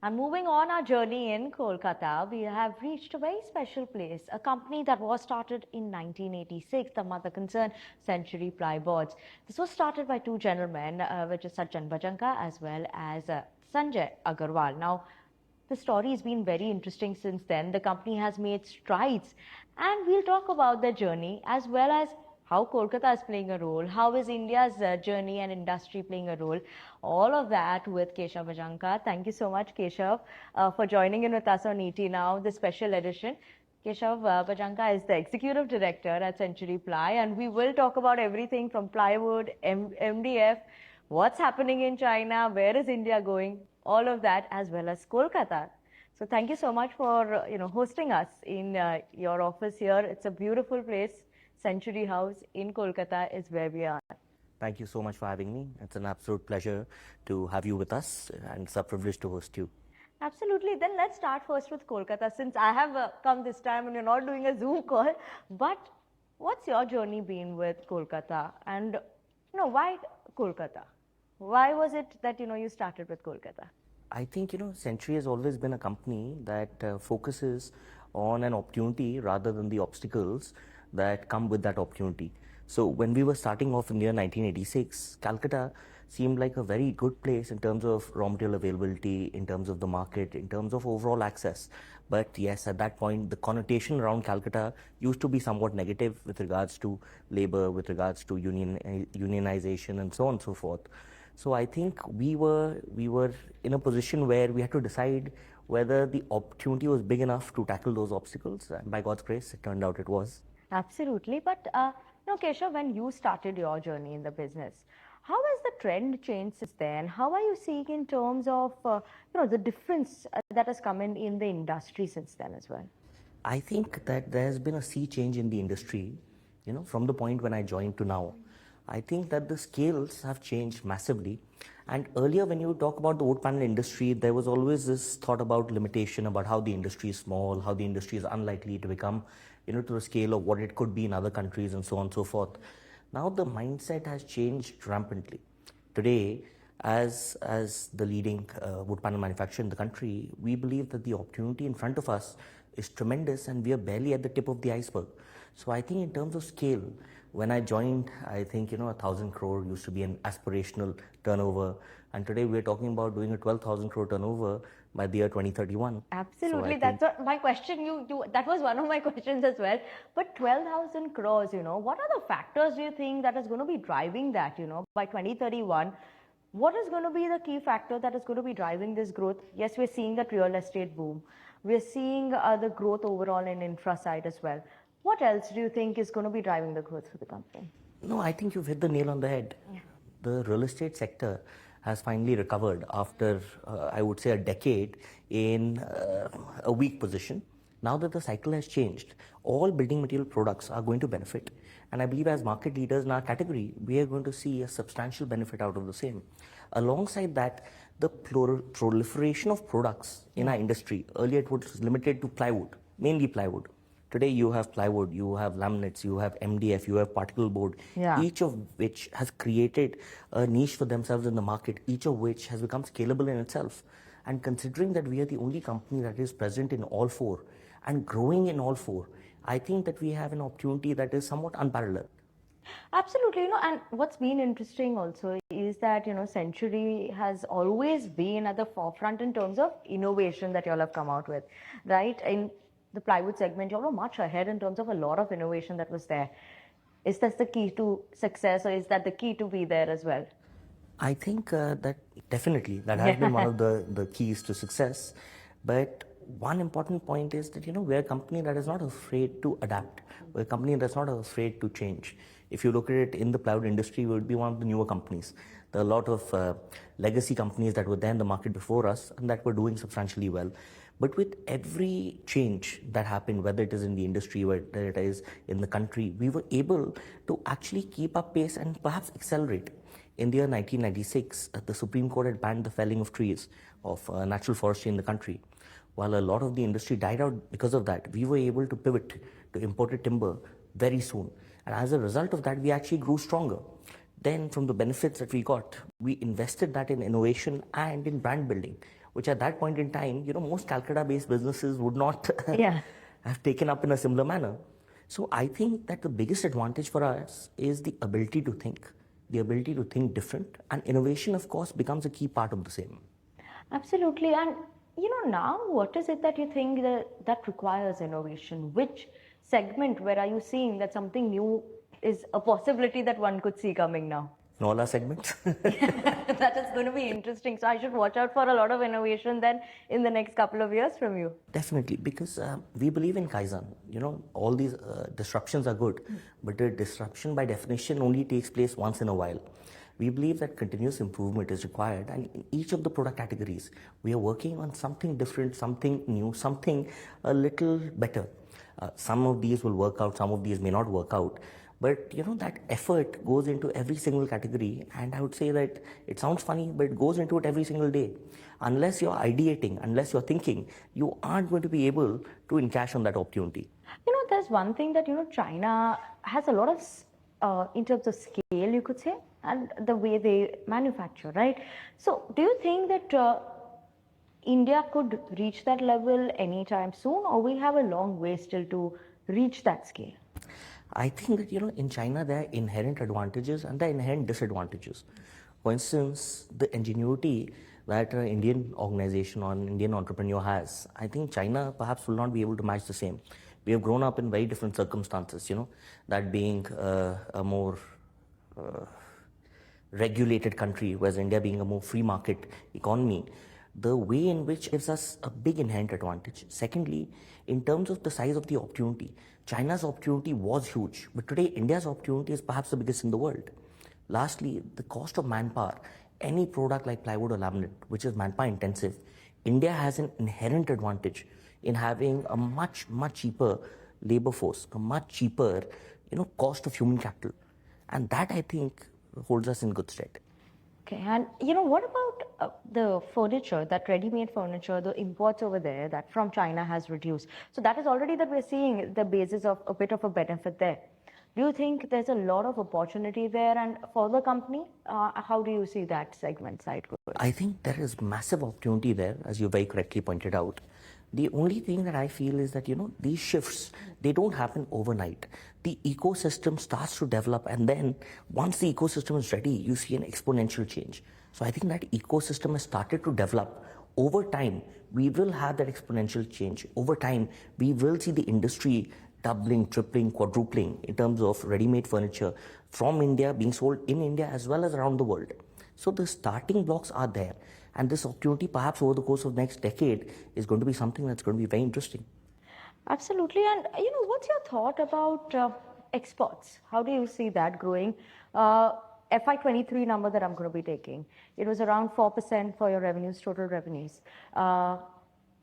And moving on our journey in Kolkata, we have reached a very special place, a company that was started in 1986, the mother concern, Century Plyboards. This was started by two gentlemen, which is Keshav Bhajanka as well as Sanjay Agarwal. Now, the story has been very interesting since then. The company has made strides, and we'll talk about their journey as well as how Kolkata is playing a role, how is India's journey and industry playing a role, all of that with Keshav Bhajanka. Thank you so much, Keshav, for joining in with us on ET Now, the special edition. Keshav Bhajanka is the Executive Director at Century Ply, and we will talk about everything from plywood, MDF, what's happening in China, where is India going, all of that, as well as Kolkata. So thank you so much for hosting us in your office here. It's a beautiful place. Century House in Kolkata is where we are. Thank you so much for having me. It's an absolute pleasure to have you with us, and it's a privilege to host you. Absolutely. Then let's start first with Kolkata, since I have come this time and you're not doing a Zoom call. But what's your journey been with Kolkata, and why Kolkata? Why was it that you started with Kolkata? I think Century has always been a company that focuses on an opportunity rather than the obstacles that come with that opportunity. So when we were starting off in the year 1986, Calcutta seemed like a very good place in terms of raw material availability, in terms of the market, in terms of overall access. But yes, at that point, the connotation around Calcutta used to be somewhat negative with regards to labor, with regards to unionization and so on and so forth. So I think we were in a position where we had to decide whether the opportunity was big enough to tackle those obstacles. And by God's grace, it turned out it was. Absolutely. But Keshav, when you started your journey in the business, how has the trend changed since then? How are you seeing in terms of the difference that has come in the industry since then as well? I think that there has been a sea change in the industry, from the point when I joined to now. I think that the scales have changed massively. And earlier, when you talk about the wood panel industry, there was always this thought about limitation, about how the industry is small, how the industry is unlikely to become, to the scale of what it could be in other countries and so on and so forth. Now the mindset has changed rampantly. Today, as the leading wood panel manufacturer in the country, we believe that the opportunity in front of us is tremendous, and we are barely at the tip of the iceberg. So I think in terms of scale, when I joined, I think 1,000 crore used to be an aspirational turnover, and today we're talking about doing a 12,000 crore turnover by the year 2031. Absolutely, so that's what my question. That was one of my questions as well. But 12,000 crores, what are the factors do you think that is going to be driving that? By 2031, what is going to be the key factor that is going to be driving this growth? Yes, we're seeing that real estate boom. We're seeing the growth overall in infra side as well. What else do you think is going to be driving the growth for the company? No, I think you've hit the nail on the head. Yeah. The real estate sector has finally recovered after, I would say, a decade in a weak position. Now that the cycle has changed, all building material products are going to benefit. And I believe as market leaders in our category, we are going to see a substantial benefit out of the same. Alongside that, the proliferation of products in our industry, earlier it was limited to plywood, mainly plywood. Today you have plywood, you have laminates, you have MDF, you have particle board, each of which has created a niche for themselves in the market, each of which has become scalable in itself. And considering that we are the only company that is present in all four and growing in all four, I think that we have an opportunity that is somewhat unparalleled. Absolutely, and what's been interesting also is that, Century has always been at the forefront in terms of innovation that you all have come out with, right? In the plywood segment, you all were much ahead in terms of a lot of innovation that was there. Is that the key to success, or is that the key to be there as well? I think that definitely that has been one of the keys to success. But one important point is that, we're a company that is not afraid to adapt. We're a company that's not afraid to change. If you look at it in the plywood industry, we would be one of the newer companies. There are a lot of legacy companies that were there in the market before us and that were doing substantially well. But with every change that happened, whether it is in the industry, whether it is in the country, we were able to actually keep up pace and perhaps accelerate. In the year 1996, the Supreme Court had banned the felling of trees, of natural forestry in the country. While a lot of the industry died out because of that, we were able to pivot to imported timber very soon. And as a result of that, we actually grew stronger. Then from the benefits that we got, we invested that in innovation and in brand building. which at that point in time, most Calcutta-based businesses would not Yeah. have taken up in a similar manner. So I think that the biggest advantage for us is the ability to think, different, and innovation, of course, becomes a key part of the same. Absolutely. And now what is it that you think that requires innovation? Which segment, where are you seeing that something new is a possibility that one could see coming now? In all our segments. That is going to be interesting. So I should watch out for a lot of innovation then in the next couple of years from you. Definitely, because we believe in Kaizen. All these disruptions are good, but the disruption by definition only takes place once in a while. We believe that continuous improvement is required, and in each of the product categories, we are working on something different, something new, something a little better. Some of these will work out, some of these may not work out, but that effort goes into every single category, and I would say that it sounds funny, but it goes into it every single day. Unless you're ideating, unless you're thinking, you aren't going to be able to encash on that opportunity. There's one thing that China has a lot of in terms of scale, you could say, and the way they manufacture, right? So do you think that India could reach that level anytime soon, or we have a long way still to reach that scale? I think that in China there are inherent advantages and there are inherent disadvantages. For instance, the ingenuity that an Indian organization or an Indian entrepreneur has, I think China perhaps will not be able to match the same. We have grown up in very different circumstances, that being a more regulated country, whereas India being a more free market economy. The way in which gives us a big inherent advantage. Secondly, in terms of the size of the opportunity, China's opportunity was huge, but today India's opportunity is perhaps the biggest in the world. Lastly, the cost of manpower. Any product like plywood or laminate, which is manpower intensive, India has an inherent advantage in having a much, much cheaper labor force, a much cheaper, cost of human capital. And that, I think, holds us in good stead. Okay, and what about the furniture, that ready-made furniture, the imports over there that from China has reduced? So that is already that we're seeing the basis of a bit of a benefit there. Do you think there's a lot of opportunity there, and for the company, how do you see that segment side going? I think there is massive opportunity there, as you very correctly pointed out. The only thing that I feel is that, these shifts, they don't happen overnight. The ecosystem starts to develop, and then once the ecosystem is ready, you see an exponential change. So I think that ecosystem has started to develop. Over time, we will have that exponential change. Over time, we will see the industry doubling, tripling, quadrupling in terms of ready-made furniture from India being sold in India as well as around the world. So the starting blocks are there. And this opportunity, perhaps over the course of the next decade, is going to be something that's going to be very interesting. Absolutely. And, what's your thought about exports? How do you see that growing? FY23 number that I'm going to be taking, it was around 4% for your revenues, total revenues.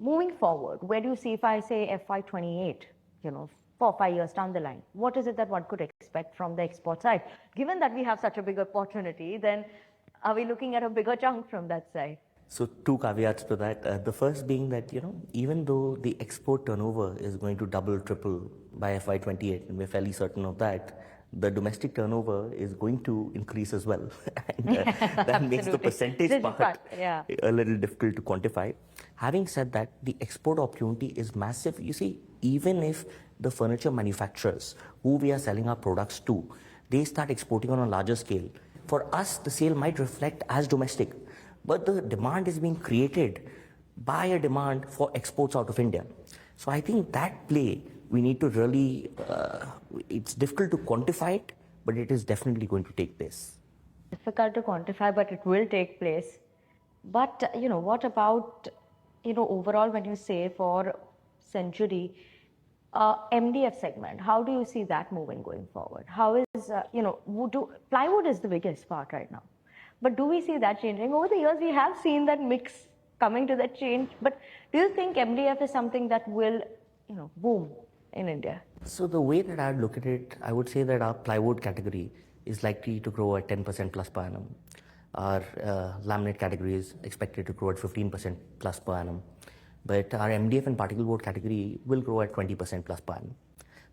Moving forward, where do you see, if I say FY28, 4 or 5 years down the line, what is it that one could expect from the export side? Given that we have such a big opportunity, then are we looking at a bigger chunk from that side? So two caveats to that. The first being that, even though the export turnover is going to double, triple by FY28, and we're fairly certain of that, the domestic turnover is going to increase as well. And that makes the percentage part a little difficult to quantify. Having said that, the export opportunity is massive. You see, even if the furniture manufacturers who we are selling our products to, they start exporting on a larger scale, for us, the sale might reflect as domestic, but the demand is being created by a demand for exports out of India. So I think that play, we need to really, it's difficult to quantify it, but it is definitely going to take place. Difficult to quantify, but it will take place. But, what about, overall when you say for Century, MDF segment, how do you see that moving going forward? How is, plywood is the biggest part right now. But do we see that changing? Over the years, we have seen that mix coming to that change. But do you think MDF is something that will, boom in India? So the way that I'd look at it, I would say that our plywood category is likely to grow at 10% plus per annum. Our laminate category is expected to grow at 15% plus per annum. But our MDF and particle board category will grow at 20% plus per annum.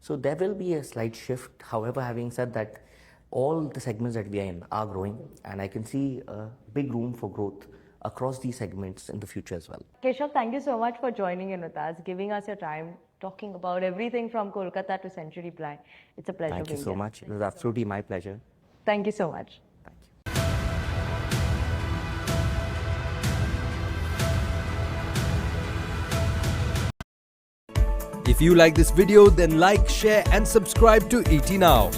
So there will be a slight shift. However, having said that, all the segments that we are in are growing, and I can see a big room for growth across these segments in the future as well. Keshav, thank you so much for joining in with us, giving us your time, talking about everything from Kolkata to Century Ply. It's a pleasure Thank you being so here. much. It was absolutely my pleasure. Thank you so much. Thank you. If you like this video, then like, share and subscribe to ET Now.